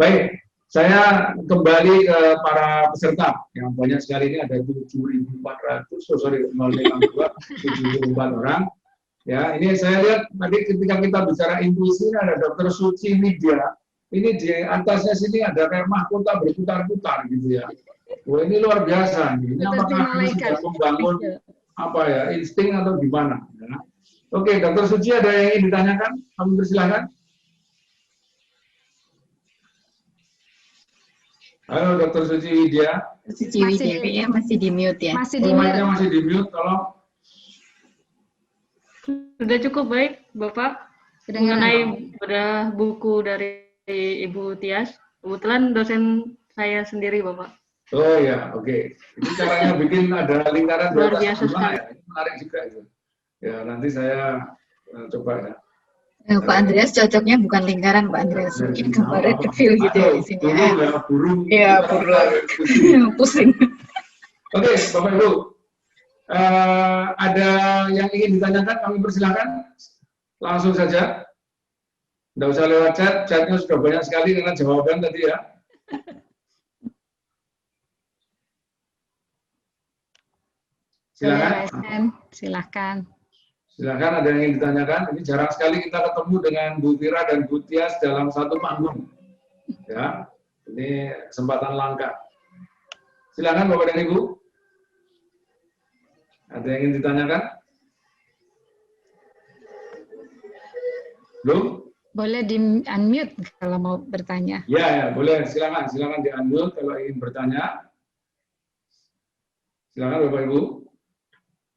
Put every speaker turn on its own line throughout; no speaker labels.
Baik, saya kembali ke para peserta yang banyak sekali. Ini ada 7.400, sorry 0,2, 74 orang. Ya, ini saya lihat tadi ketika kita bicara intuisi, ada Dr. Suci Widya. Ini di atasnya sini ada kayak mahkota berputar-putar gitu ya. Wah, ini luar biasa. Ini apakah ini sudah membangun apa ya, insting atau gimana? Ya. Oke, Dr. Suci ada yang ingin ditanyakan? Kami persilahkan. Halo, Dr. Suci Widya.
Suci Widya masih di mute ya.
Masih di mute.
Masih di mute, tolong.
Sudah cukup baik, Bapak. Mengenai pada buku dari Ibu Tias, kebetulan dosen saya sendiri, Bapak.
Oh ya, oke. Ini caranya bikin ada lingkaran
luar biasa sekali.
Ya. Menarik juga itu. Ya, nanti saya coba ya.
Pak Andreas cocoknya bukan lingkaran, Pak Andreas. Mungkin gambarnya kecil gitu ya di sini.
Burung.
Iya, burung. Pusing.
Oke, Bapak Ibu. Ada yang ingin ditanyakan, kami persilakan. Langsung saja. Tidak usah lewat chat, chatnya sudah banyak sekali dengan jawaban tadi ya. Silakan.
Silakan.
Silakan, ada yang ingin ditanyakan. Ini jarang sekali kita ketemu dengan Bu Tira dan Bu Tias dalam satu panggung. Ya, ini kesempatan langka. Silakan Bapak dan Ibu. Ada yang ingin ditanyakan? Belum?
Boleh di-unmute kalau mau bertanya.
Ya, boleh. Silakan di-unmute kalau ingin bertanya. Silakan Bapak Ibu.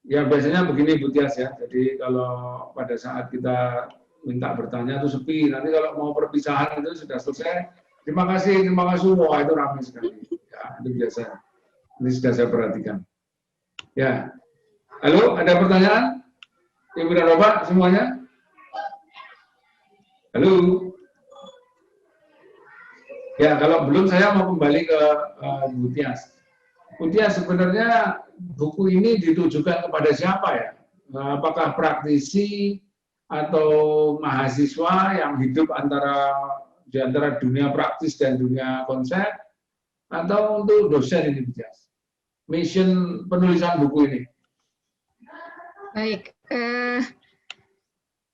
Ya, biasanya begini Bu Tias ya. Jadi kalau pada saat kita minta bertanya itu sepi. Nanti kalau mau perpisahan itu sudah selesai. Terima kasih. Wah, itu ramai sekali. Ya, itu biasa. Ini sudah saya perhatikan. Ya. Halo, ada pertanyaan? Ibu dan Bapak semuanya? Halo? Ya, kalau belum saya mau kembali ke Bu Tias. Bu Tias, sebenarnya buku ini ditujukan kepada siapa ya? Apakah praktisi atau mahasiswa yang hidup di antara dunia praktis dan dunia konsep, atau untuk dosen ini, Bu Tias? Mission penulisan buku ini.
Baik,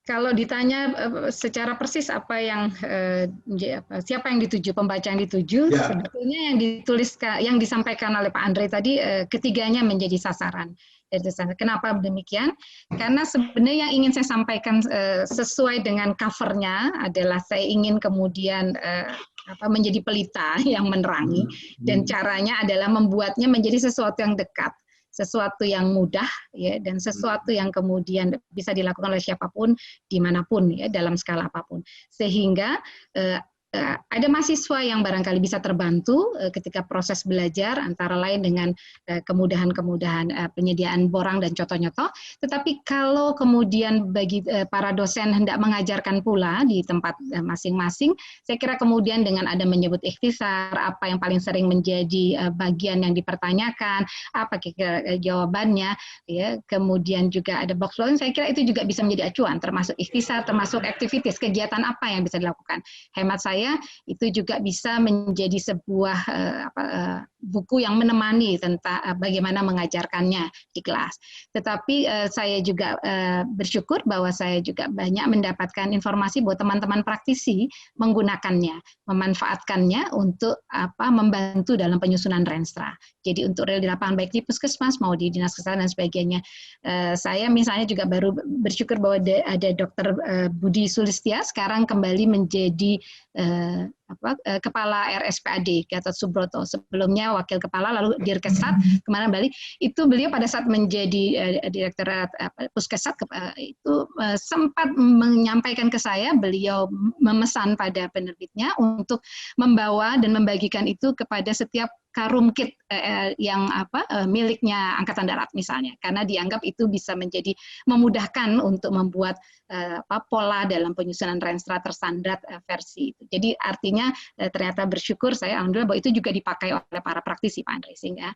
kalau ditanya secara persis apa yang siapa yang dituju, pembaca yang dituju, ya. Sebetulnya yang dituliskan, yang disampaikan oleh Pak Andre tadi, ketiganya menjadi sasaran. Kenapa demikian? Karena sebenarnya yang ingin saya sampaikan sesuai dengan covernya adalah saya ingin kemudian menjadi pelita yang menerangi, dan caranya adalah membuatnya menjadi sesuatu yang dekat, sesuatu yang mudah ya, dan sesuatu yang kemudian bisa dilakukan oleh siapapun dimanapun ya, dalam skala apapun, sehingga ada mahasiswa yang barangkali bisa terbantu ketika proses belajar, antara lain dengan kemudahan-kemudahan penyediaan borang dan contoh-contoh. Tetapi kalau kemudian bagi para dosen hendak mengajarkan pula di tempat masing-masing, saya kira kemudian dengan ada menyebut ikhtisar, apa yang paling sering menjadi bagian yang dipertanyakan, apa jawabannya, ya, kemudian juga ada box drawing, saya kira itu juga bisa menjadi acuan, termasuk ikhtisar, termasuk aktivitas, kegiatan apa yang bisa dilakukan. Hemat saya itu juga bisa menjadi sebuah buku yang menemani tentang bagaimana mengajarkannya di kelas. Tetapi saya juga bersyukur bahwa saya juga banyak mendapatkan informasi bahwa teman-teman praktisi menggunakannya, memanfaatkannya untuk membantu dalam penyusunan Renstra. Jadi untuk rel di lapangan baik di puskesmas mau di dinas kesehatan dan sebagainya. Saya misalnya juga baru bersyukur bahwa ada Dr. Budi Sulistia sekarang kembali menjadi Kepala RSPAD Gatot Subroto, sebelumnya Wakil Kepala, lalu Dirkesat, kemarin balik. Itu beliau pada saat menjadi Direktorat Puskesat itu sempat menyampaikan ke saya, beliau memesan pada penerbitnya untuk membawa dan membagikan itu kepada setiap karum kit yang miliknya Angkatan Darat misalnya, karena dianggap itu bisa menjadi memudahkan untuk membuat pola dalam penyusunan Renstra terstandar versi itu. Jadi artinya ternyata bersyukur saya alhamdulillah bahwa itu juga dipakai oleh para praktisi Pak Andre, sehingga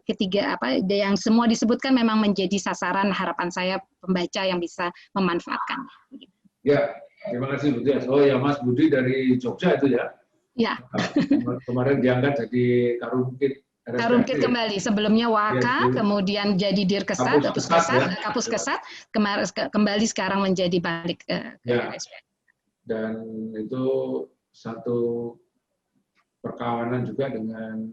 ketiga yang semua disebutkan memang menjadi sasaran harapan saya pembaca yang bisa memanfaatkan.
Ya, terima kasih Bu Tias. Oh ya, Mas Budi dari Jogja itu ya?
Ya.
Kemarin diangkat jadi Karumkit.
Karumkit kembali, sebelumnya Waka, kemudian jadi Dirkesat, Kapuskesat, kembali sekarang menjadi balik ke RSP.
Dan itu satu perkawanan juga dengan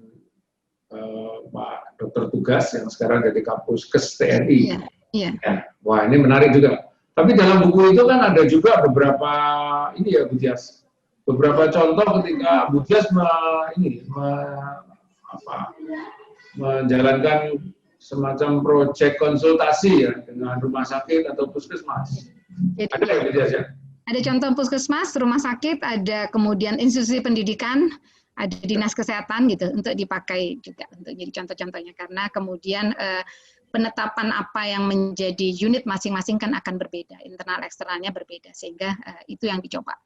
Pak Dokter Tugas yang sekarang jadi Kapuskes TNI.
Iya.
Wah, ini menarik juga. Tapi dalam buku itu kan ada juga beberapa ini ya, Bu Dias. Beberapa contoh ketika Bu Dias menjalankan semacam proyek konsultasi ya dengan rumah sakit atau puskesmas. Ada ya, Bu Dias ya?
Ada contoh puskesmas, rumah sakit, ada kemudian institusi pendidikan, ada dinas kesehatan gitu untuk dipakai juga untuk jadi contoh-contohnya, karena kemudian penetapan apa yang menjadi unit masing-masing kan akan berbeda, internal eksternalnya berbeda, sehingga itu yang dicoba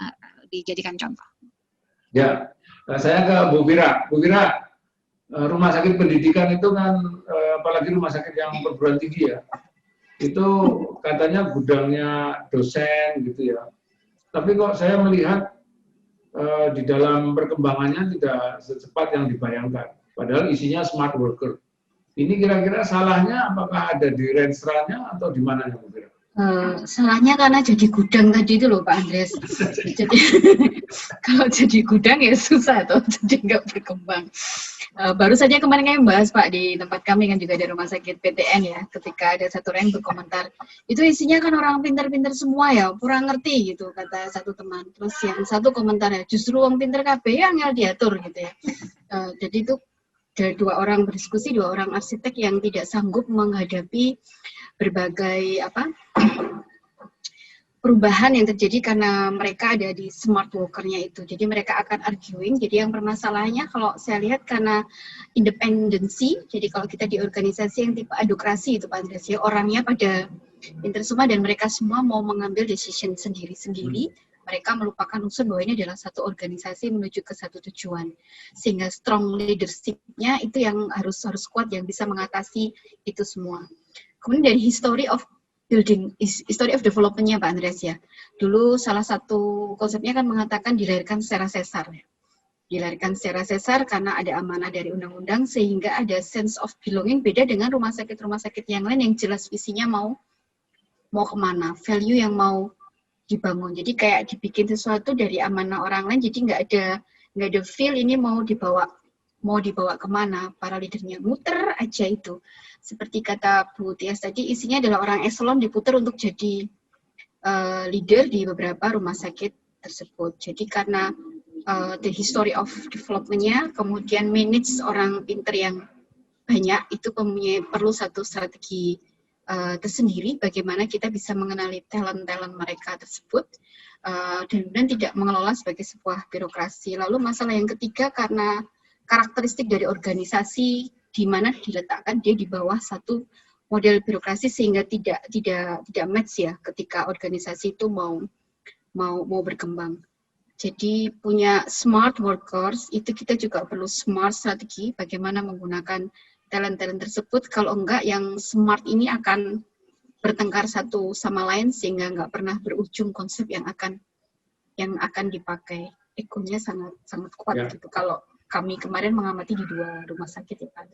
dijadikan contoh.
Ya, saya ke Bu Vira. Bu Vira, rumah sakit pendidikan itu kan apalagi rumah sakit yang perguruan tinggi ya, itu katanya gudangnya dosen gitu ya. Tapi kok saya melihat di dalam perkembangannya tidak secepat yang dibayangkan. Padahal isinya smart worker. Ini kira-kira salahnya apakah ada di Renstra-nya atau di mananya, Bu Vira?
Salahnya karena jadi gudang tadi itu loh Pak Andres. Jadi kalau jadi gudang ya susah tuh, jadi nggak berkembang. Baru saja kemarin kami bahas Pak di tempat kami kan juga ada rumah sakit PTN ya, ketika ada satu orang berkomentar, itu isinya kan orang pintar-pintar semua ya, kurang ngerti gitu kata satu teman. Terus yang satu komentarnya justru orang pintar kabeh yang diatur gitu ya. Jadi itu ada dua orang berdiskusi, dua orang arsitek yang tidak sanggup menghadapi berbagai perubahan yang terjadi karena mereka ada di smart worker-nya itu. Jadi mereka akan arguing. Jadi yang permasalahannya kalau saya lihat karena independensi. Jadi kalau kita di organisasi yang tipe adokrasi itu Pak Andres ya, orangnya pada pintar semua dan mereka semua mau mengambil decision sendiri-sendiri. Mereka melupakan unsur bahwa ini adalah satu organisasi menuju ke satu tujuan. Sehingga strong leadership-nya itu yang harus kuat, yang bisa mengatasi itu semua. Kemudian dari history of building, history of development-nya Pak Andres ya. Dulu salah satu konsepnya kan mengatakan dilahirkan secara sesar. Dilahirkan secara sesar karena ada amanah dari undang-undang sehingga ada sense of belonging, beda dengan rumah sakit yang lain yang jelas visinya mau kemana, value yang mau dibangun. Jadi kayak dibikin sesuatu dari amanah orang lain, jadi nggak ada feel ini mau dibawa kemana, para leadernya muter aja itu. Seperti kata Bu Tias tadi, isinya adalah orang eselon diputar untuk jadi leader di beberapa rumah sakit tersebut. Jadi karena the history of development-nya, kemudian manage orang pinter yang banyak, itu perlu satu strategi tersendiri bagaimana kita bisa mengenali talent-talent mereka tersebut dan tidak mengelola sebagai sebuah birokrasi. Lalu masalah yang ketiga karena karakteristik dari organisasi di mana diletakkan dia di bawah satu model birokrasi sehingga tidak match ya ketika organisasi itu mau berkembang. Jadi punya smart workers itu kita juga perlu smart strategi bagaimana menggunakan talent-talent tersebut, kalau enggak yang smart ini akan bertengkar satu sama lain sehingga enggak pernah berujung konsep yang akan dipakai. Egonya sangat kuat ya. Gitu. Kalau kami kemarin mengamati di dua rumah sakit ya Pak.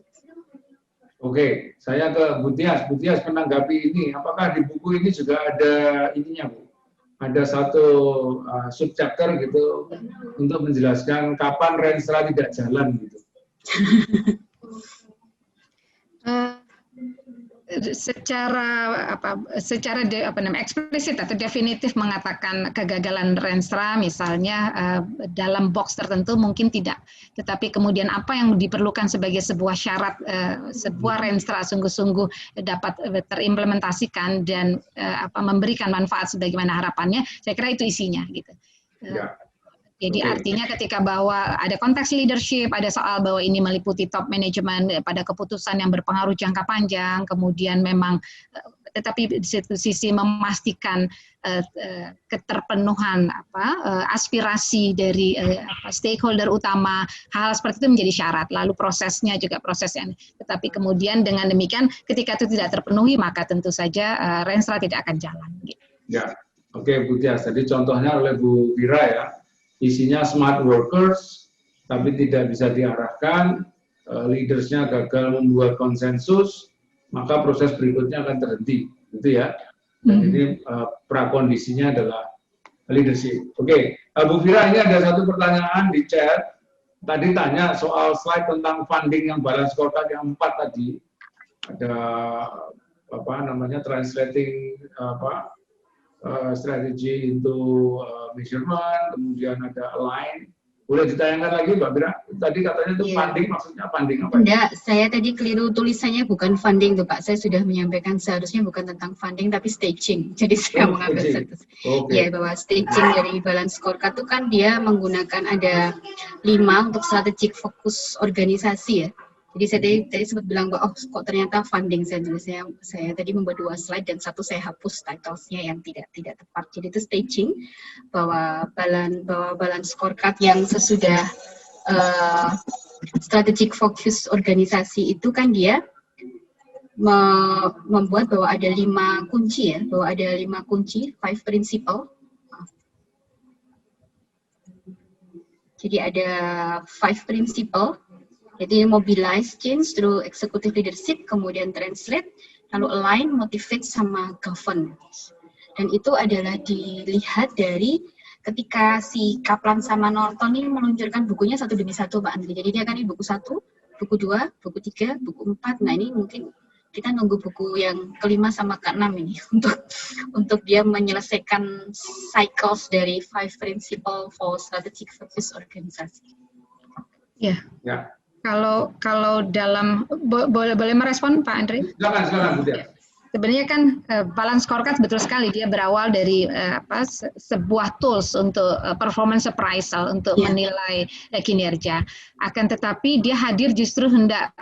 Oke, saya ke Bu Tias. Bu Tias menanggapi ini, apakah di buku ini juga ada ininya Bu? Ada satu subchapter gitu untuk menjelaskan kapan Renstra tidak jalan gitu.
Secara eksplisit atau definitif mengatakan kegagalan Renstra misalnya dalam box tertentu mungkin tidak, tetapi kemudian apa yang diperlukan sebagai sebuah syarat sebuah Renstra sungguh-sungguh dapat terimplementasikan dan memberikan manfaat sebagaimana harapannya, saya kira itu isinya gitu. Ya. Jadi artinya ketika bahwa ada konteks leadership, ada soal bahwa ini meliputi top management pada keputusan yang berpengaruh jangka panjang, kemudian memang tetapi di satu sisi memastikan keterpenuhan aspirasi dari stakeholder utama, hal seperti itu menjadi syarat. Lalu prosesnya juga prosesnya. Tetapi kemudian dengan demikian ketika itu tidak terpenuhi maka tentu saja Renstra tidak akan jalan. Gitu.
Ya, oke Bu Tias. Tadi contohnya oleh Bu Vira ya. Isinya smart workers, tapi tidak bisa diarahkan, leadersnya gagal membuat konsensus, maka proses berikutnya akan terhenti, gitu ya. Dan ini prakondisinya adalah leadership. Oke, Bu Fira, ini ada satu pertanyaan di chat. Tadi tanya soal slide tentang funding yang balance scorecard yang 4 tadi. Ada apa namanya translating strategi into measurement, kemudian ada align. Boleh ditayangkan lagi, Mbak Fira? Tadi katanya itu funding, maksudnya funding apa?
Enggak, saya tadi keliru tulisannya, bukan funding tuh Pak. Saya sudah menyampaikan seharusnya bukan tentang funding tapi staging. Jadi saya mengambil satu. Ya, bahwa staging dari balance scorecard itu kan dia menggunakan ada 5 untuk strategic fokus organisasi ya. Jadi saya tadi sempat bilang bahwa kok ternyata funding saya tadi membuat 2 slide dan satu saya hapus titlesnya yang tidak tepat. Jadi itu staging bahwa balance scorecard yang sesudah strategic focus organisasi itu kan dia membuat bahwa ada 5 kunci ya, bahwa ada 5 kunci, 5 principle. Jadi ada 5 principle. Jadi mobilize change through executive leadership, kemudian translate, lalu align, motivate, sama govern. Dan itu adalah dilihat dari ketika si Kaplan sama Norton ini meluncurkan bukunya satu demi satu, Pak Andri. Jadi dia kan ini buku 1, buku 2, buku 3, buku 4. Nah ini mungkin kita nunggu buku yang ke-5 sama ke-6 ini untuk dia menyelesaikan cycles dari 5 principle for strategic focus organisasi.
Ya. Kalau dalam boleh merespon Pak Andre?
Silakan, Bu Tia.
Sebenarnya kan balance scorecard betul sekali dia berawal dari sebuah tools untuk performance appraisal untuk menilai kinerja. Akan tetapi dia hadir justru hendak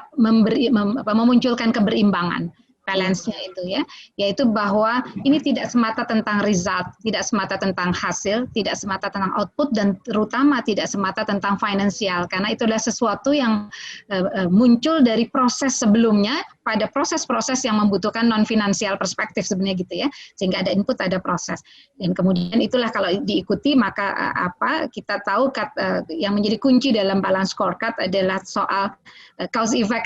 memunculkan keberimbangan. Balance-nya itu ya, yaitu bahwa ini tidak semata tentang result, tidak semata tentang hasil, tidak semata tentang output, dan terutama tidak semata tentang finansial, karena itu adalah sesuatu yang muncul dari proses sebelumnya, pada proses-proses yang membutuhkan non-finansial perspektif sebenarnya gitu ya, sehingga ada input, ada proses, dan kemudian itulah kalau diikuti maka kita tahu yang menjadi kunci dalam balance scorecard adalah soal cause-effect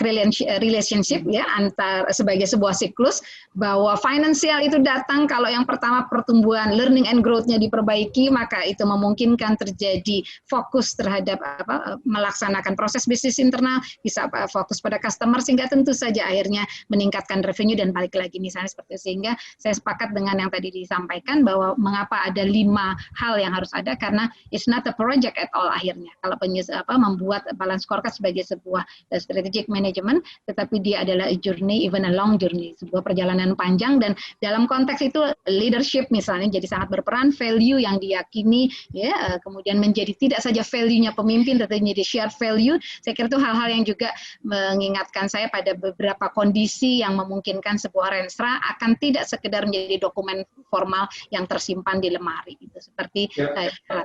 relationship ya, antar sebagai sebuah siklus, bahwa finansial itu datang kalau yang pertama pertumbuhan learning and growth-nya diperbaiki, maka itu memungkinkan terjadi fokus terhadap melaksanakan proses bisnis internal, bisa fokus pada customer, sehingga tentu saja akhirnya meningkatkan revenue dan balik lagi misalnya seperti itu. Sehingga saya sepakat dengan yang tadi disampaikan bahwa mengapa ada 5 hal yang harus ada, karena it's not a project at all akhirnya. Kalau membuat balance scorecard sebagai sebuah strategic management, tetapi dia adalah a journey, even a long journey, sebuah perjalanan panjang, dan dalam konteks itu leadership misalnya jadi sangat berperan, value yang diyakini ya, kemudian menjadi tidak saja value-nya pemimpin tetapi menjadi shared value. Saya kira itu hal-hal yang juga mengingatkan saya pada beberapa kondisi yang memungkinkan sebuah renstra akan tidak sekedar menjadi dokumen formal yang tersimpan di lemari itu seperti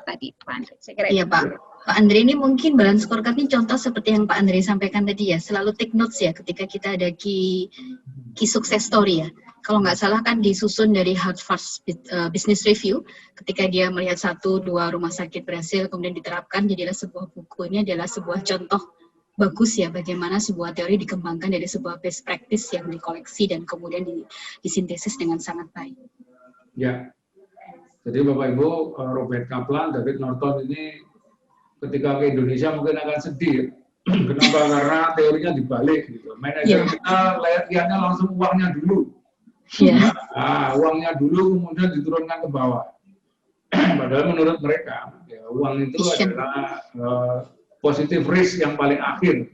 tadi Pak Andre. Saya kira
iya Pak. Pak Andre ini mungkin balance scorecard ini contoh seperti yang Pak Andre sampaikan tadi ya, selalu take notes ya ketika kita ada key success story ya. Kalau nggak salah kan disusun dari Harvard Business Review, ketika dia melihat 1-2 rumah sakit berhasil kemudian diterapkan, jadilah sebuah buku. Ini adalah sebuah contoh bagus ya bagaimana sebuah teori dikembangkan dari sebuah best practice yang dikoleksi dan kemudian disintesis dengan sangat baik.
Ya, jadi Bapak Ibu, Robert Kaplan, David Norton ini ketika ke Indonesia mungkin akan sedih. Kenapa? Karena teorinya dibalik. Gitu. Manajer kita lihatnya langsung uangnya dulu. Nah, uangnya dulu kemudian diturunkan ke bawah. Padahal menurut mereka, ya, uang itu adalah positive risk yang paling akhir,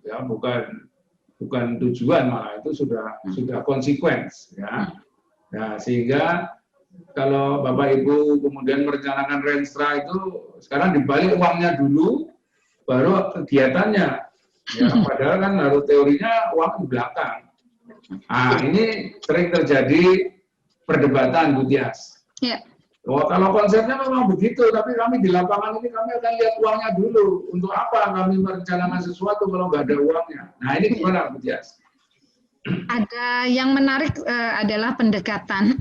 ya, bukan tujuan, malah itu sudah konsekuens, ya. Nah, sehingga kalau Bapak Ibu kemudian merencanakan renstra itu sekarang dibalik uangnya dulu, baru kegiatannya, ya, padahal kan harus teorinya uang di belakang. Nah, ini sering terjadi perdebatan, Bu Tias.
Ya.
Oh, kalau konsepnya memang begitu, tapi kami di lapangan ini kami akan lihat uangnya dulu. Untuk apa kami merencanakan sesuatu kalau nggak ada uangnya? Nah, ini gimana, Bu Tias?
Ada yang menarik adalah pendekatan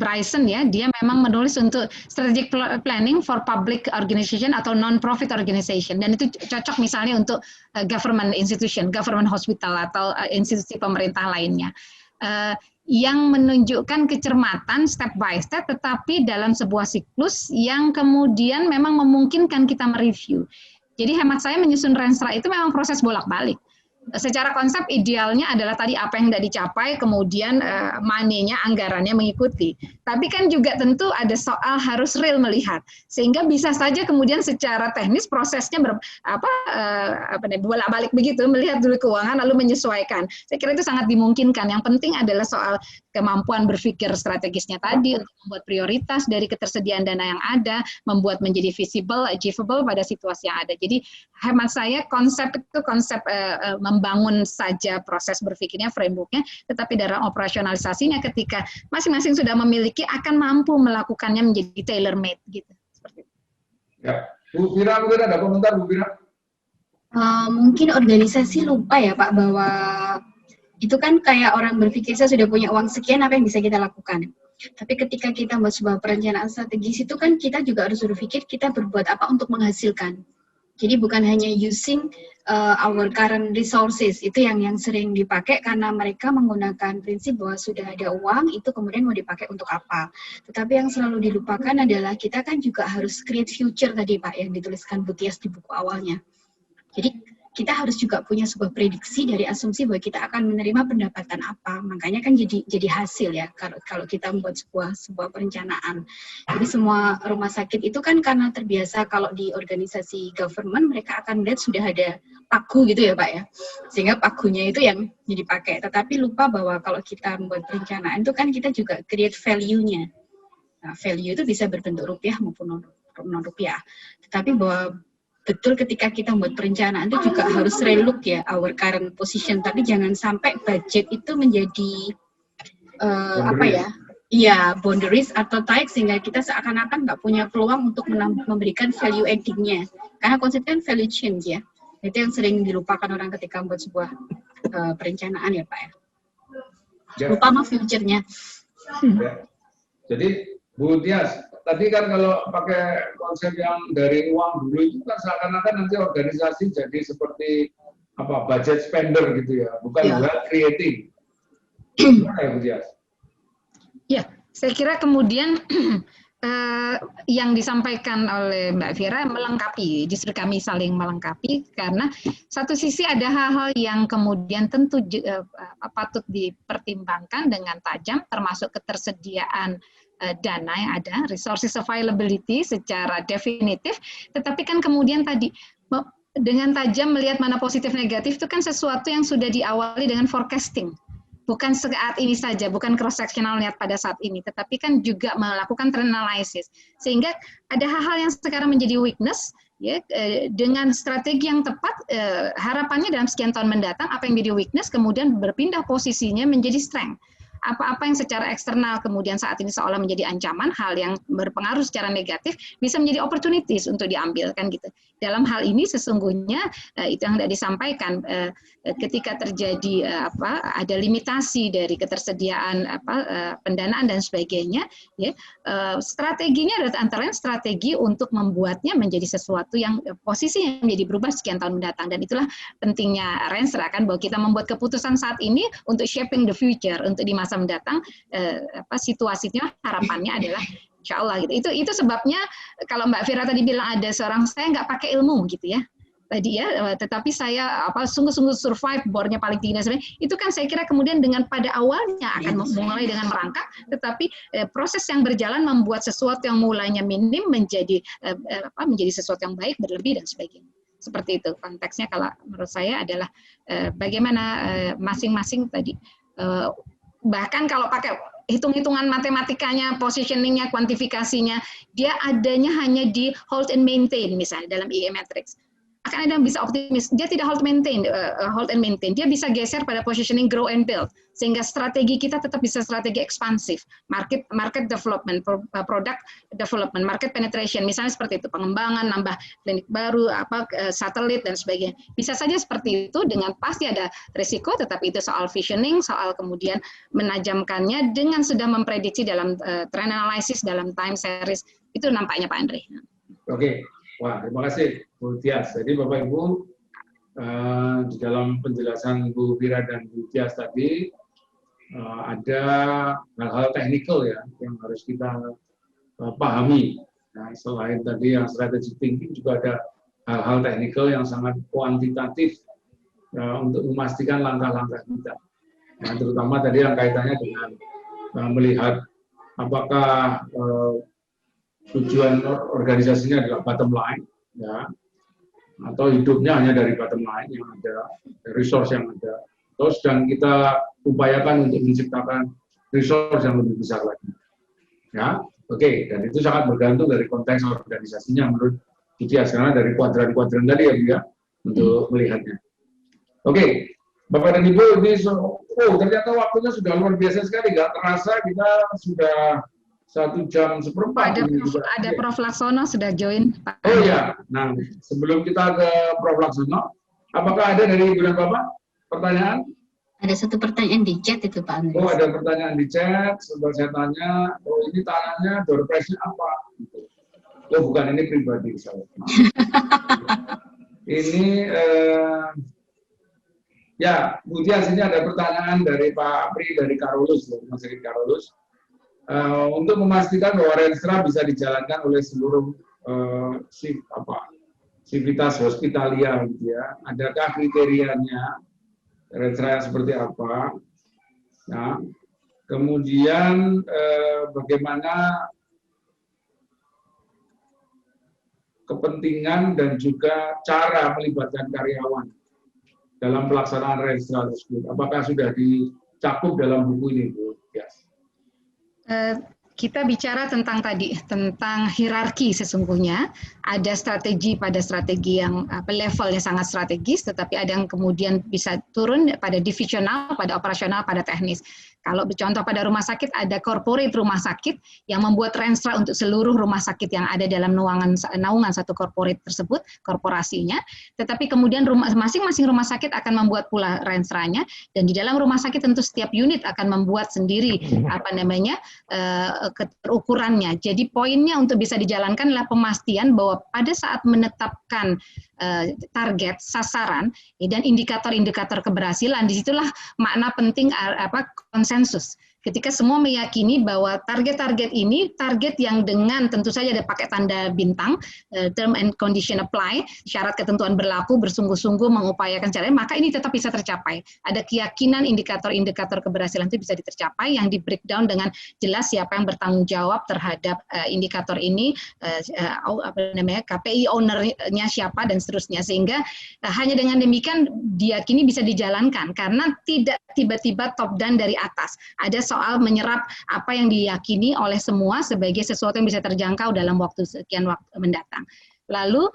Bryson ya, dia memang menulis untuk strategic planning for public organization atau non-profit organization, dan itu cocok misalnya untuk government institution, government hospital atau institusi pemerintah lainnya. Yang menunjukkan kecermatan step by step, tetapi dalam sebuah siklus yang kemudian memang memungkinkan kita mereview. Jadi hemat saya menyusun Renstra itu memang proses bolak-balik. Secara konsep idealnya adalah tadi apa yang tidak dicapai, kemudian money-nya, anggarannya mengikuti. Tapi kan juga tentu ada soal harus real melihat, sehingga bisa saja kemudian secara teknis prosesnya bolak-balik begitu, melihat dulu keuangan lalu menyesuaikan. Saya kira itu sangat dimungkinkan. Yang penting adalah soal kemampuan berpikir strategisnya tadi untuk membuat prioritas dari ketersediaan dana yang ada, membuat menjadi visible, achievable pada situasi yang ada. Jadi hemat saya konsep itu konsep membangun saja proses berpikirnya, frameworknya, tetapi dalam operasionalisasinya ketika masing-masing sudah memiliki akan mampu melakukannya menjadi tailor made gitu. Seperti itu.
Ya, Bu Fira mungkin ada komentar, Bu Fira?
Mungkin organisasi lupa ya Pak bahwa itu kan kayak orang berpikir saya sudah punya uang sekian, apa yang bisa kita lakukan. Tapi ketika kita membuat sebuah perencanaan strategis itu kan kita juga harus berpikir kita berbuat apa untuk menghasilkan. Jadi bukan hanya using our current resources, itu yang sering dipakai karena mereka menggunakan prinsip bahwa sudah ada uang, itu kemudian mau dipakai untuk apa. Tetapi yang selalu dilupakan adalah kita kan juga harus create future tadi Pak, yang dituliskan Bu Tias di buku awalnya. Jadi kita harus juga punya sebuah prediksi dari asumsi bahwa kita akan menerima pendapatan apa. Makanya kan jadi hasil ya kalau kita membuat sebuah perencanaan. Jadi semua rumah sakit itu kan karena terbiasa kalau di organisasi government mereka akan melihat sudah ada paku gitu ya Pak ya. Sehingga pakunya itu yang dipakai. Tetapi lupa bahwa kalau kita membuat perencanaan itu kan kita juga create value-nya. Nah, value itu bisa berbentuk rupiah maupun non rupiah. Tetapi bahwa betul ketika kita membuat perencanaan itu juga harus relook ya our current position, tapi jangan sampai budget itu menjadi boundaries atau tight sehingga kita seakan-akan nggak punya peluang untuk memberikan value adding-nya, karena konsepnya value change ya, itu yang sering dilupakan orang ketika membuat sebuah perencanaan ya Pak ya. Lupa sama future-nya.
Ya. Jadi Bu Tias, tadi kan kalau pakai konsep yang dari uang dulu itu kan seakan-akan nanti organisasi jadi seperti budget spender gitu ya, bukan wealth creating. Gimana ya Bu Tias?
Ya, saya kira kemudian yang disampaikan oleh Mbak Fira melengkapi, justru kami saling melengkapi karena satu sisi ada hal-hal yang kemudian tentu patut dipertimbangkan dengan tajam, termasuk ketersediaan dana yang ada, resources availability secara definitif, tetapi kan kemudian tadi dengan tajam melihat mana positif negatif itu kan sesuatu yang sudah diawali dengan forecasting. Bukan saat ini saja, bukan cross-sectional lihat pada saat ini, tetapi kan juga melakukan trend analysis. Sehingga ada hal-hal yang sekarang menjadi weakness, ya, dengan strategi yang tepat, harapannya dalam sekian tahun mendatang, apa yang menjadi weakness, kemudian berpindah posisinya menjadi strength. Apa-apa yang secara eksternal kemudian saat ini seolah menjadi ancaman, hal yang berpengaruh secara negatif bisa menjadi opportunities untuk diambil kan gitu. Dalam hal ini sesungguhnya itu yang tidak disampaikan ketika terjadi ada limitasi dari ketersediaan pendanaan dan sebagainya, ya, strateginya adalah antara lain strategi untuk membuatnya menjadi sesuatu yang posisinya menjadi berubah sekian tahun mendatang, dan itulah pentingnya Renstra kan, bahwa kita membuat keputusan saat ini untuk shaping the future untuk di masa mendatang. Situasinya harapannya adalah insya Allah gitu. Itu sebabnya kalau Mbak Fira tadi bilang ada seorang saya nggak pakai ilmu gitu ya tadi ya, tetapi saya sungguh-sungguh survive, bornya paling tinggi dan sebagainya. Itu kan saya kira kemudian dengan pada awalnya akan mulai dengan merangkak, tetapi proses yang berjalan membuat sesuatu yang mulainya minim menjadi sesuatu yang baik, berlebih dan sebagainya. Seperti itu konteksnya kalau menurut saya adalah bagaimana masing-masing tadi. Bahkan kalau pakai hitung-hitungan matematikanya, positioningnya, kuantifikasinya, dia adanya hanya di hold and maintain misalnya dalam IE matrix. akan ada yang bisa optimis. Dia tidak hold and maintain. Dia bisa geser pada positioning grow and build, sehingga strategi kita tetap bisa strategi ekspansif, market development, product development, market penetration, misalnya seperti itu, pengembangan, nambah klinik baru, satelit dan sebagainya. Bisa saja seperti itu, dengan pasti ada risiko, tetapi itu soal visioning, soal kemudian menajamkannya dengan sudah memprediksi dalam trend analysis, dalam time series. Itu nampaknya Pak Andre.
Oke. Wah, terima kasih Bu Tias. Jadi Bapak Ibu, di dalam penjelasan Bu Vira dan Bu Tias tadi, ada hal-hal teknikal ya yang harus kita pahami. Nah, selain tadi yang strategic thinking, juga ada hal-hal teknikal yang sangat kuantitatif untuk memastikan langkah-langkah kita. Nah, terutama tadi yang kaitannya dengan melihat apakah tujuan organisasinya adalah bottom line, ya, atau hidupnya hanya dari bottom line yang ada, resource yang ada, atau sedang kita upayakan untuk menciptakan resource yang lebih besar lagi. Ya, oke, dan itu sangat bergantung dari konteks organisasinya menurut Tias, karena dari kuadran-kuadran tadi ya, untuk melihatnya. Oke, Bapak dan Ibu, ini ternyata waktunya sudah luar biasa sekali, nggak terasa kita sudah 1 jam seperempat.
Ada Prof. Laksono sudah join, Pak.
Oh ya, nah sebelum kita ke Prof. Laksono, apakah ada dari Ibu dan Bapak pertanyaan?
Ada satu pertanyaan di chat itu Pak Andri.
Oh, ada pertanyaan di chat, sebentar saya tanya, oh ini tanyanya door prize-nya apa? Oh bukan, ini pribadi saya. Ini, ya Bu Tias, ini ada pertanyaan dari Pak Pri, dari Karolus, dari Rumah Sakit Karolus. Untuk memastikan bahwa Renstra bisa dijalankan oleh seluruh sivitas hospitalia, gitu ya. Adakah kriterianya Renstra yang seperti apa? Nah, kemudian bagaimana kepentingan dan juga cara melibatkan karyawan dalam pelaksanaan Renstra tersebut? Apakah sudah dicakup dalam buku ini, Bu Tias?
Kita bicara tentang hierarki sesungguhnya. Ada strategi pada strategi yang levelnya sangat strategis, tetapi ada yang kemudian bisa turun pada divisional, pada operasional, pada teknis. Kalau contoh pada rumah sakit, ada corporate rumah sakit yang membuat Renstra untuk seluruh rumah sakit yang ada dalam naungan satu corporate tersebut, korporasinya. Tetapi kemudian masing-masing rumah sakit akan membuat pula Renstranya, dan di dalam rumah sakit tentu setiap unit akan membuat sendiri ukurannya. Jadi poinnya untuk bisa dijalankan adalah pemastian bahwa pada saat menetapkan target, sasaran, dan indikator-indikator keberhasilan, disitulah makna penting konsensus. Ketika semua meyakini bahwa target-target ini target yang dengan tentu saja ada pakai tanda bintang, term and condition apply, syarat ketentuan berlaku, bersungguh-sungguh mengupayakan caranya, maka ini tetap bisa tercapai. Ada keyakinan indikator-indikator keberhasilan itu bisa tercapai yang di breakdown dengan jelas siapa yang bertanggung jawab terhadap indikator ini, KPI ownernya siapa dan seterusnya, sehingga hanya dengan demikian diyakini bisa dijalankan karena tidak tiba-tiba top down dari atas. Ada soal menyerap apa yang diyakini oleh semua sebagai sesuatu yang bisa terjangkau dalam waktu sekian waktu mendatang. Lalu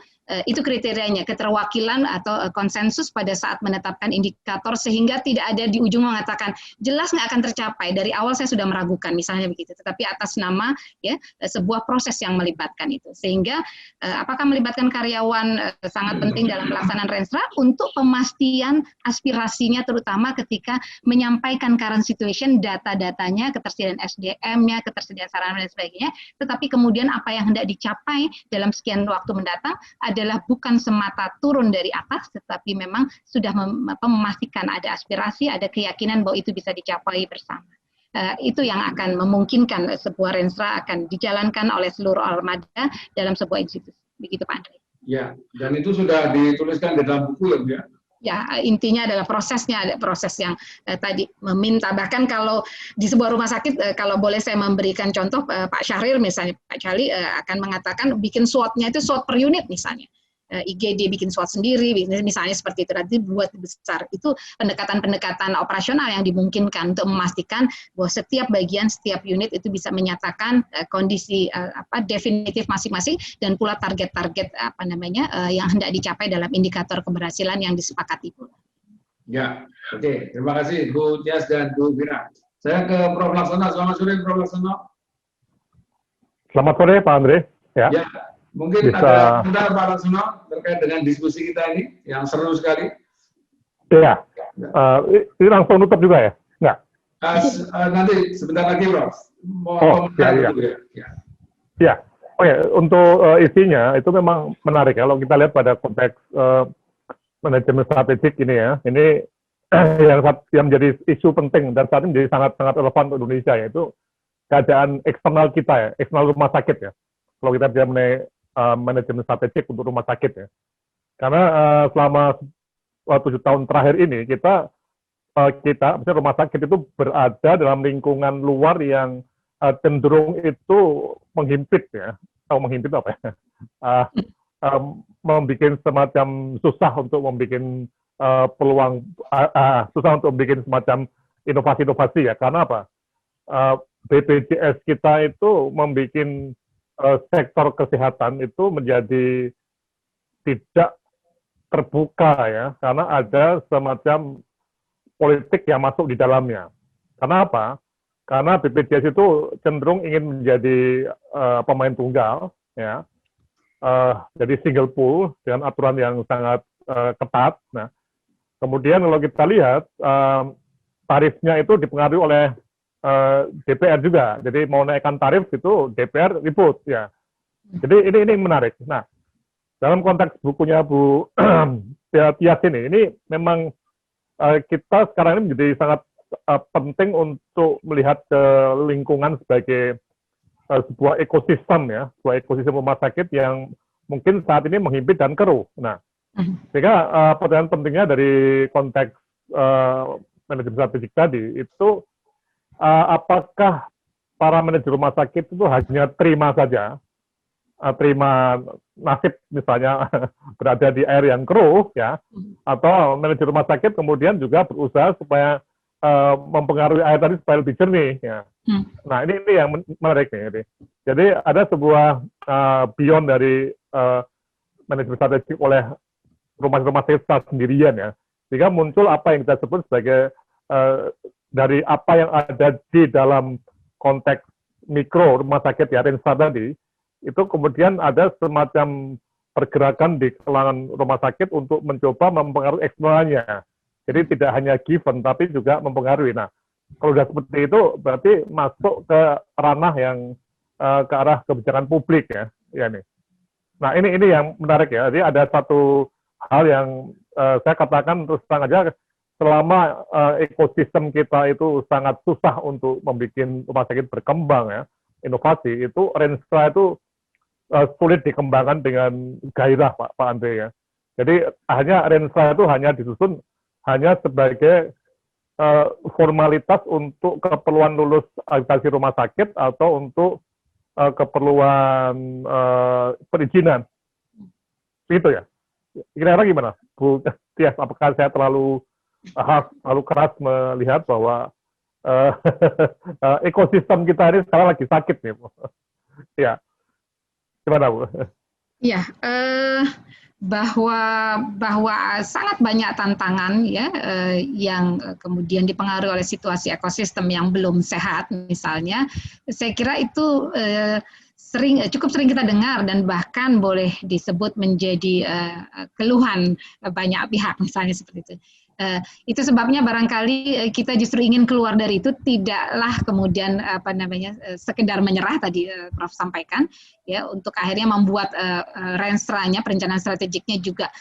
itu kriterianya, keterwakilan atau konsensus pada saat menetapkan indikator sehingga tidak ada di ujung mengatakan jelas nggak akan tercapai, dari awal saya sudah meragukan misalnya begitu, tetapi atas nama ya sebuah proses yang melibatkan itu, sehingga apakah melibatkan karyawan sangat penting dalam pelaksanaan Renstra untuk pemastian aspirasinya, terutama ketika menyampaikan current situation, data-datanya, ketersediaan SDM-nya, ketersediaan sarana dan sebagainya, tetapi kemudian apa yang hendak dicapai dalam sekian waktu mendatang adalah bukan semata turun dari atas, tetapi memang sudah memastikan ada aspirasi, ada keyakinan bahwa itu bisa dicapai bersama. Itu yang akan memungkinkan sebuah Renstra akan dijalankan oleh seluruh armada dalam sebuah institusi. Begitu Pak Andre.
Ya, dan itu sudah dituliskan di dalam buku ya, Bu ya?
Ya, intinya adalah prosesnya, ada proses yang tadi meminta, bahkan kalau di sebuah rumah sakit, kalau boleh saya memberikan contoh, Pak Syahril misalnya, Pak Cali akan mengatakan bikin SWOT-nya itu SWOT per unit misalnya. IGD bikin SWOT sendiri, misalnya seperti itu, nanti buat besar. Itu pendekatan-pendekatan operasional yang dimungkinkan untuk memastikan bahwa setiap bagian, setiap unit itu bisa menyatakan kondisi definitif masing-masing dan pula target-target yang hendak dicapai dalam indikator keberhasilan yang disepakati.
Ya, oke. Terima kasih Bu Tias dan Bu Vina. Saya ke Prof. Laksono. Selamat sore, Prof. Laksono.
Selamat sore, Pak Andre. Ya.
Mungkin ada komentar Pak Laksono terkait dengan diskusi kita ini yang seru sekali.
Iya. Ini langsung nutup juga ya? Enggak?
Nanti sebentar lagi, Prof.
Mau komentar dulu ya. Ya. Oke, untuk isinya itu memang menarik. Kalau kita lihat pada konteks manajemen strategik ini ya, ini yang menjadi isu penting dan saat ini menjadi sangat-sangat relevan untuk Indonesia, yaitu keadaan eksternal kita ya, eksternal rumah sakit ya. Kalau kita bicara mengenai manajemen strategik untuk rumah sakit ya. Karena selama 7 tahun terakhir ini kita misalnya rumah sakit itu berada dalam lingkungan luar yang cenderung itu menghimpit ya. Menghimpit apa ya? Membuat semacam susah untuk membuat peluang, susah untuk membuat semacam inovasi-inovasi ya. Karena apa? BPJS kita itu membuat sektor kesehatan itu menjadi tidak terbuka ya, karena ada semacam politik yang masuk di dalamnya. Karena apa? Karena BPJS itu cenderung ingin menjadi pemain tunggal, ya, jadi single pool dengan aturan yang sangat ketat. Nah, kemudian kalau kita lihat tarifnya itu dipengaruhi oleh DPR juga, jadi mau naikkan tarif itu DPR ribut ya. Jadi ini menarik. Nah, dalam konteks bukunya Bu Tias ini memang kita sekarang ini menjadi sangat penting untuk melihat lingkungan sebagai sebuah ekosistem ya, sebuah ekosistem rumah sakit yang mungkin saat ini menghimpit dan keruh. Nah, sehingga pertanyaan pentingnya dari konteks manajemen strategik tadi itu apakah para manajer rumah sakit itu hanya terima saja, terima nasib misalnya berada di air yang keruh ya, atau manajer rumah sakit kemudian juga berusaha supaya mempengaruhi air tadi supaya lebih jernih ya. Nah ini yang menarik nih. Jadi ada sebuah beyond dari manajemen strategik oleh rumah sakit sendirian ya, sehingga muncul apa yang kita sebut sebagai dari apa yang ada di dalam konteks mikro rumah sakit ya, Renstra tadi, itu kemudian ada semacam pergerakan di kalangan rumah sakit untuk mencoba mempengaruhi eksternalnya. Jadi tidak hanya given, tapi juga mempengaruhi. Nah, kalau sudah seperti itu, berarti masuk ke ranah yang ke arah kebijakan publik ya. Nih. Nah, ini yang menarik ya. Jadi ada satu hal yang saya katakan terus terang aja, selama ekosistem kita itu sangat susah untuk membuat rumah sakit berkembang ya, inovasi, itu Renstra itu sulit dikembangkan dengan gairah Pak Andre ya. Jadi hanya Renstra itu hanya disusun hanya sebagai formalitas untuk keperluan lulus akreditasi rumah sakit atau untuk keperluan perizinan. Gitu ya. Kira-kira gimana, Bu Tias? Apakah saya terlalu keras melihat bahwa ekosistem kita ini sekarang lagi sakit nih, Bu? Ya, gimana, Bu?
Ya, bahwa sangat banyak tantangan ya yang kemudian dipengaruhi oleh situasi ekosistem yang belum sehat misalnya. Saya kira itu cukup sering kita dengar dan bahkan boleh disebut menjadi keluhan banyak pihak misalnya seperti itu. Itu sebabnya barangkali kita justru ingin keluar dari itu, tidaklah kemudian sekedar menyerah tadi Prof sampaikan ya, untuk akhirnya membuat Renstra-nya, perencanaan strategiknya juga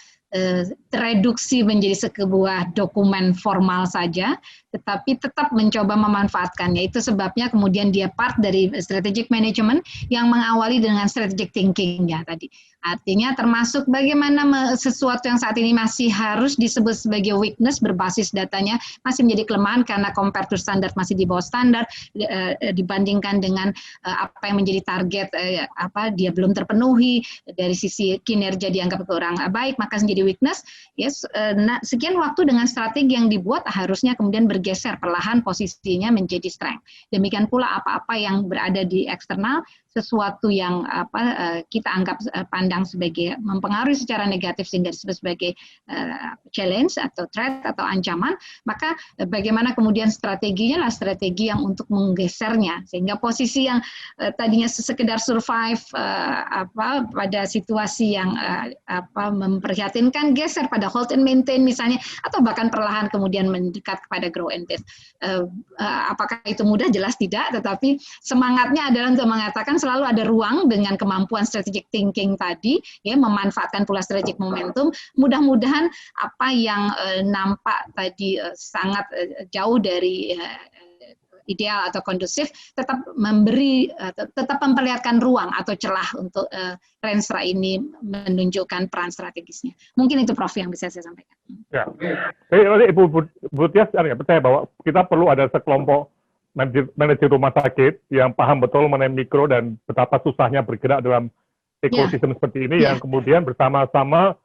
tereduksi menjadi sebuah dokumen formal saja, tetapi tetap mencoba memanfaatkannya. Itu sebabnya kemudian dia part dari strategic management yang mengawali dengan strategic thinking-nya tadi. Artinya termasuk bagaimana sesuatu yang saat ini masih harus disebut sebagai weakness weakness berbasis datanya masih menjadi kelemahan karena compare to standard masih di bawah standar dibandingkan dengan apa yang menjadi target dia belum terpenuhi, dari sisi kinerja dianggap kurang baik, maka menjadi weakness. Yes, sekian waktu dengan strategi yang dibuat harusnya kemudian bergeser perlahan posisinya menjadi strength. Demikian pula apa-apa yang berada di eksternal, sesuatu yang kita anggap pandang sebagai mempengaruhi secara negatif sehingga disebut sebagai challenge atau threat atau ancaman, maka bagaimana kemudian strateginya lah strategi yang untuk menggesernya sehingga posisi yang tadinya sekedar survive pada situasi yang memprihatinkan geser pada hold and maintain misalnya, atau bahkan perlahan kemudian mendekat kepada grow and test. Apakah itu mudah? Jelas tidak, tetapi semangatnya adalah untuk mengatakan selalu ada ruang dengan kemampuan strategic thinking tadi, ya, memanfaatkan pula strategic momentum. Mudah-mudahan apa yang nampak tadi sangat jauh dari ideal atau kondusif tetap memperlihatkan ruang atau celah untuk Renstra ini menunjukkan peran strategisnya. Mungkin itu Prof yang bisa saya sampaikan.
Ya. Jadi Ibu Tias percaya bahwa kita perlu ada sekelompok manajer rumah sakit yang paham betul mengenai mikro dan betapa susahnya bergerak dalam ekosistem seperti ini, yang kemudian bersama-sama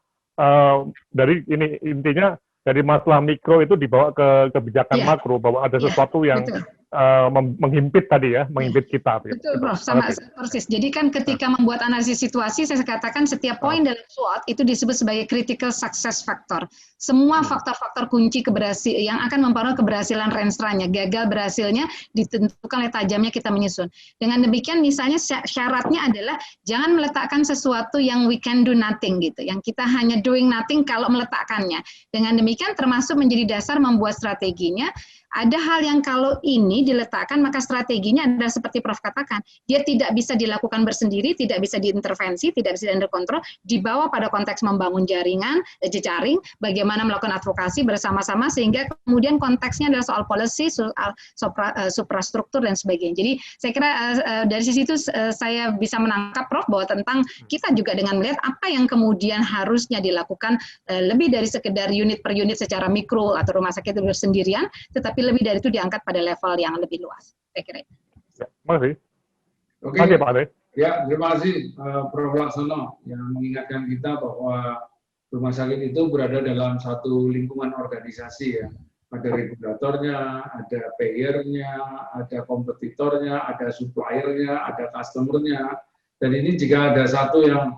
dari ini intinya dari masalah mikro itu dibawa ke kebijakan makro, bahwa ada sesuatu yang menghimpit tadi ya, menghimpit kita.
Betul, Prof. Sama persis. Jadi kan ketika membuat analisis situasi, saya katakan setiap poin dalam SWOT itu disebut sebagai critical success factor. Semua faktor-faktor kunci keberhasilan yang akan mempengaruhi keberhasilan Renstranya, gagal berhasilnya ditentukan oleh tajamnya kita menyusun. Dengan demikian misalnya syaratnya adalah jangan meletakkan sesuatu yang we can do nothing gitu, yang kita hanya doing nothing kalau meletakkannya. Dengan demikian termasuk menjadi dasar membuat strateginya. Ada hal yang kalau ini diletakkan, maka strateginya adalah seperti Prof katakan, dia tidak bisa dilakukan bersendiri, tidak bisa diintervensi, tidak bisa under control, dibawa pada konteks membangun jaringan, jejaring, bagaimana melakukan advokasi bersama-sama, sehingga kemudian konteksnya adalah soal policy, soal suprastruktur, dan sebagainya. Jadi saya kira dari sisi itu saya bisa menangkap Prof bahwa tentang kita juga dengan melihat apa yang kemudian harusnya dilakukan lebih dari sekedar unit per unit secara mikro atau rumah sakit itu sendirian, tetapi lebih dari itu diangkat pada level yang lebih luas. Saya kira itu.
Ya, makasih.
Oke.
Makasih, Pak Ade.
Ya, terima kasih Prof. Laksono yang mengingatkan kita bahwa rumah sakit itu berada dalam satu lingkungan organisasi ya. Ada regulatornya, ada payernya, ada kompetitornya, ada suppliernya, ada customernya. Dan ini jika ada satu yang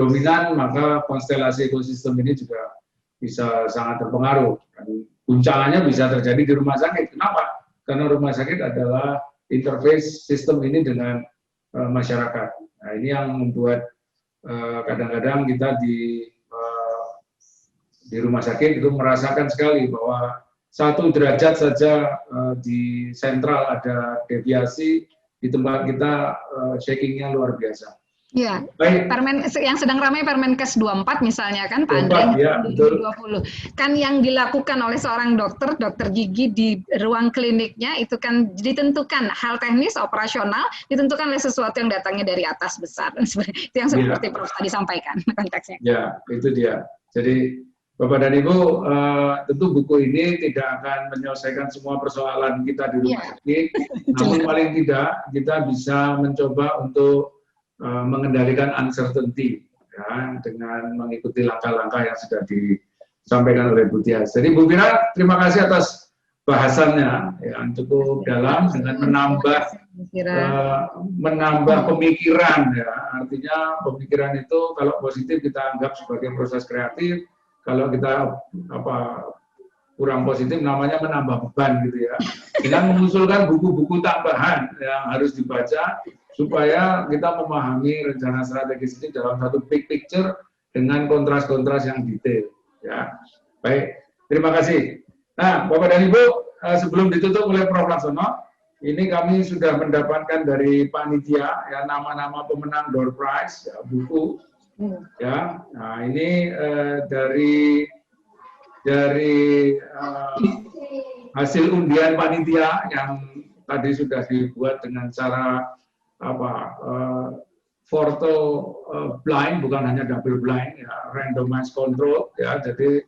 dominan, maka konstelasi ekosistem ini juga bisa sangat terpengaruh. Dan guncangannya bisa terjadi di rumah sakit. Kenapa? Karena rumah sakit adalah interface sistem ini dengan masyarakat. Nah, ini yang membuat kadang-kadang kita di rumah sakit itu merasakan sekali bahwa 1 derajat saja di sentral ada deviasi, di tempat kita shakingnya luar biasa.
Ya,
baik.
Permen yang sedang ramai Permenkes 24 misalnya kan Pak Andre,
ya,
2020. Kan yang dilakukan oleh seorang dokter gigi di ruang kliniknya itu kan ditentukan hal teknis operasional ditentukan oleh sesuatu yang datangnya dari atas besar. Itu yang seperti Prof tadi sampaikan konteksnya.
Ya, itu dia. Jadi Bapak dan Ibu, tentu buku ini tidak akan menyelesaikan semua persoalan kita di rumah sakit, namun paling tidak kita bisa mencoba untuk mengendalikan uncertainty ya, dengan mengikuti langkah-langkah yang sudah disampaikan oleh Bu Tias. Jadi Bu Mira, terima kasih atas bahasannya yang cukup dalam dengan menambah pemikiran ya. Artinya pemikiran itu kalau positif kita anggap sebagai proses kreatif, kalau kita kurang positif namanya menambah beban gitu ya. Dengan mengusulkan buku-buku tambahan yang harus dibaca supaya kita memahami rencana strategis ini dalam satu big picture dengan kontras-kontras yang detail. Ya, baik. Terima kasih. Nah, Bapak dan Ibu, sebelum ditutup oleh Prof. Laksono, ini kami sudah mendapatkan dari panitia ya nama-nama pemenang door prize ya, buku. Ya, nah ini dari hasil undian panitia yang tadi sudah dibuat dengan cara blind, bukan hanya double blind ya, randomized control ya. Jadi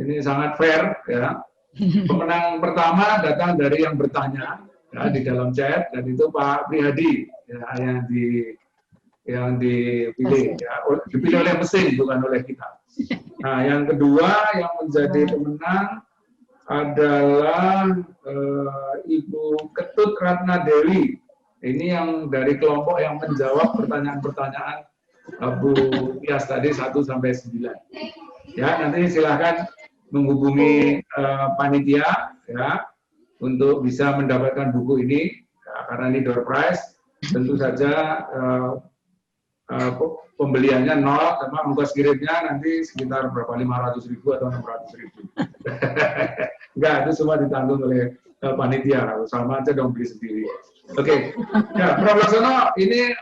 ini sangat fair ya. Pemenang pertama datang dari yang bertanya ya, di dalam chat, dan itu Pak Prihadi ya, yang dipilih ya, dipilih oleh mesin bukan oleh kita. Nah, yang kedua yang menjadi pemenang adalah Ibu Ketut Ratna Dewi. Ini yang dari kelompok yang menjawab pertanyaan-pertanyaan Bu Tias tadi 1 sampai 9. Ya, nanti silahkan menghubungi panitia ya untuk bisa mendapatkan buku ini ya, karena ini door prize. Tentu saja pembeliannya 0, sama ongkos kirimnya nanti sekitar berapa, 500.000 atau 600.000. Enggak, itu semua ditanggung oleh panitia, sama aja dong beli sendiri. Oke, ya, Prof. Laksono, ini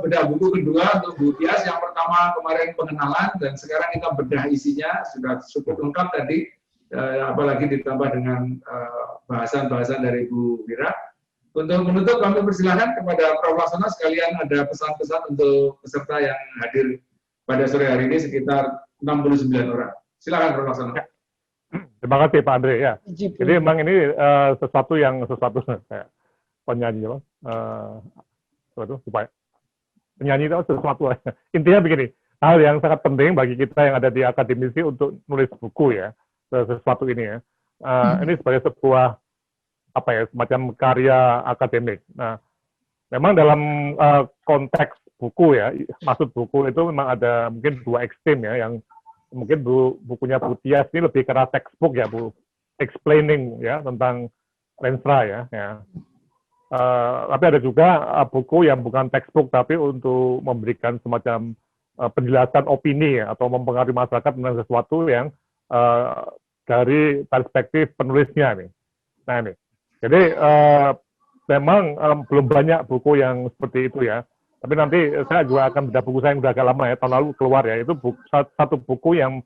bedah buku kedua untuk Bu Tias. Yang pertama kemarin pengenalan, dan sekarang kita bedah isinya, sudah cukup lengkap tadi, apalagi ditambah dengan bahasan-bahasan dari Bu Fira. Untuk menutup, kami persilahkan kepada Prof. Laksono sekalian ada pesan-pesan untuk peserta yang hadir pada sore hari ini sekitar 69 orang. Silakan Prof. Laksono.
Terima kasih Pak Andre ya. Jadi memang ini sesuatu kayak penyanyi supaya penyanyi itu sesuatu. Intinya begini, hal yang sangat penting bagi kita yang ada di akademisi untuk nulis buku ya, sesuatu ini ya. Ini sebagai sebuah semacam karya akademik. Nah, memang dalam konteks buku ya, maksud buku itu memang ada mungkin 2 ekstrem ya, yang mungkin bukunya Bu Tias ini lebih karena textbook ya, Bu, explaining ya tentang Lenstra ya. Tapi ada juga buku yang bukan textbook tapi untuk memberikan semacam penjelasan opini ya, atau mempengaruhi masyarakat tentang sesuatu yang dari perspektif penulisnya nih. Nah ini, jadi memang belum banyak buku yang seperti itu ya. Tapi nanti saya juga akan bedah buku saya yang udah agak lama ya, tahun lalu keluar ya, itu satu buku yang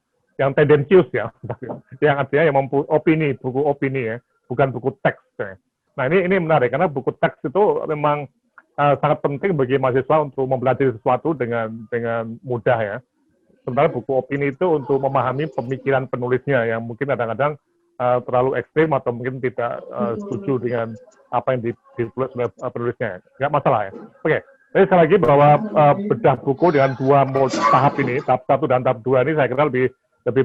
tendensius ya, yang artinya yang opini, buku opini ya, bukan buku teks ya. Nah ini menarik, karena buku teks itu memang sangat penting bagi mahasiswa untuk mempelajari sesuatu dengan mudah ya. Sementara buku opini itu untuk memahami pemikiran penulisnya, yang mungkin kadang-kadang terlalu ekstrim atau mungkin tidak setuju dengan apa yang ditulis oleh penulisnya. Nggak masalah ya. Oke. Jadi sekali lagi bahwa bedah buku dengan 2 tahap ini, tahap 1 dan tahap 2 ini saya kira lebih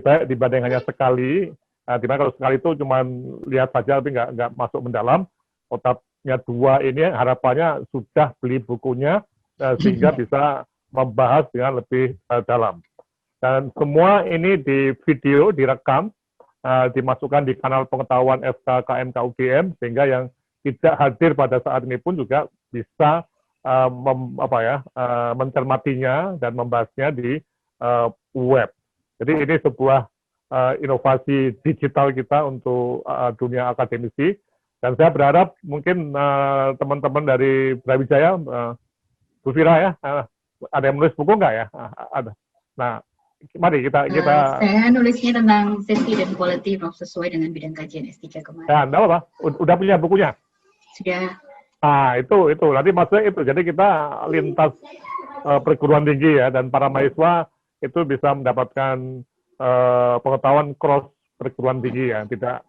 baik dibanding hanya sekali. Dimana kalau sekali itu cuma lihat saja tapi nggak masuk mendalam. Tahapnya 2 ini harapannya sudah beli bukunya sehingga bisa membahas dengan lebih dalam. Dan semua ini di video, direkam, dimasukkan di kanal pengetahuan FKKMK UGM, sehingga yang tidak hadir pada saat ini pun juga bisa mencermatinya dan membahasnya di web. Jadi ini sebuah inovasi digital kita untuk dunia akademisi, dan saya berharap mungkin teman-teman dari Brawijaya, Bu Fira ya, ada yang menulis buku nggak ya? Ada. Nah, mari kita
saya nulisnya tentang safety dan quality, Prof, sesuai dengan bidang kajian S3 kemarin.
Ya, enggak apa-apa. Udah punya bukunya?
Sudah.
Nah, itu nanti maksudnya itu. Jadi kita lintas perguruan tinggi ya, dan para mahasiswa itu bisa mendapatkan pengetahuan cross perguruan tinggi ya, tidak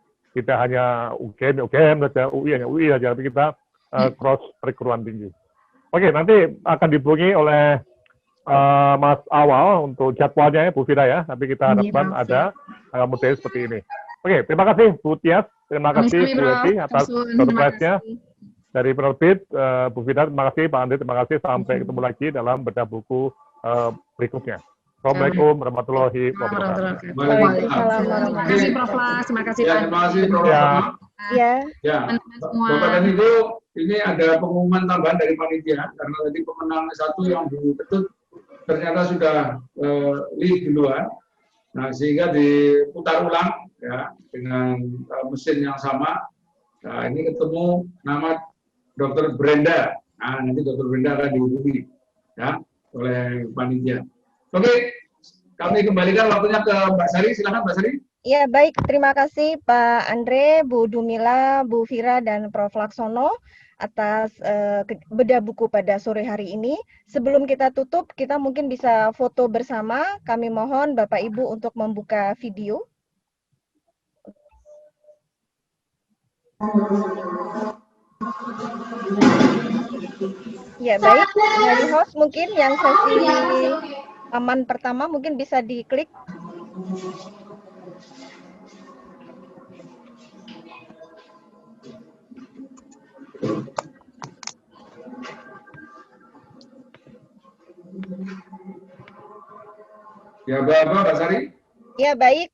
hanya UGM saja, UI saja, tapi kita cross perguruan tinggi. Oke, nanti akan dihubungi oleh Mas Awal untuk jadwalnya ya, Bu Fira ya, tapi kita harapkan ada model seperti ini. Oke, terima kasih Bu Tias, terima kasih Bu Yeti atas surprise-nya dari penerbit. Bu Fira, terima kasih, Pak Andre, terima kasih, sampai ketemu lagi dalam bedah buku berikutnya. Assalamualaikum warahmatullahi wabarakatuh.
Waalaikumsalam. Terima kasih Prof. Terima kasih Pak.
Terima kasih Prof. Ya, Bapak dan Ibu, ini ada pengumuman tambahan dari panitia, karena tadi pemenang 1 yang Bu Ketut ternyata sudah lead duluan. Nah, sehingga diputar ulang ya dengan mesin yang sama. Nah, ini ketemu nama Dr. Brenda. Nah, nanti Dr. Brenda akan dihubungi ya oleh panitia. Oke, kami kembalikan waktunya ke Mbak Sari. Silakan Mbak Sari.
Ya, baik. Terima kasih Pak Andre, Bu Dumila, Bu Fira, dan Prof. Laksono atas bedah buku pada sore hari ini. Sebelum kita tutup, kita mungkin bisa foto bersama. Kami mohon Bapak Ibu untuk membuka video. Ya, baik. Dari host mungkin yang sesi halaman pertama mungkin bisa diklik.
Ya, Mbak Sari?
Ya, baik.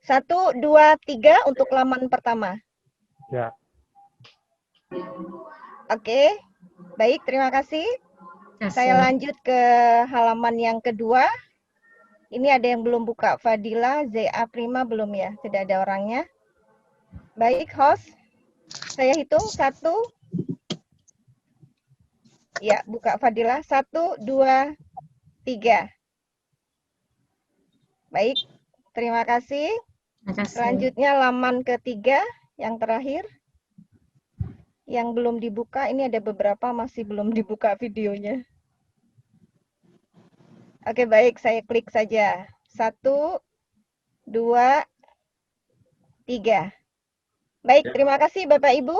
1, 2, 3 untuk halaman pertama.
Ya.
Oke, baik. Terima kasih. Saya lanjut ke halaman yang kedua. Ini ada yang belum buka. Fadila, ZA Prima belum ya? Tidak ada orangnya. Baik, host. Saya hitung 1. Ya, buka Fadila. 1, 2, 3. Baik, terima kasih. Selanjutnya halaman ketiga, yang terakhir. Yang belum dibuka, ini ada beberapa masih belum dibuka videonya. Oke, baik, saya klik saja. 1, 2, 3. Baik, terima kasih Bapak Ibu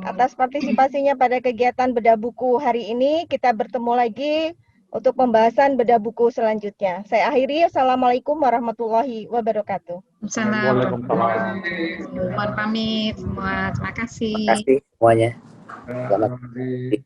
atas partisipasinya pada kegiatan bedah buku hari ini. Kita bertemu lagi untuk pembahasan bedah buku selanjutnya. Saya akhiri. Assalamualaikum warahmatullahi wabarakatuh.
Assalamualaikum. Mohon pamit semua. Terima kasih.
Terima kasih semuanya.
Terima kasih.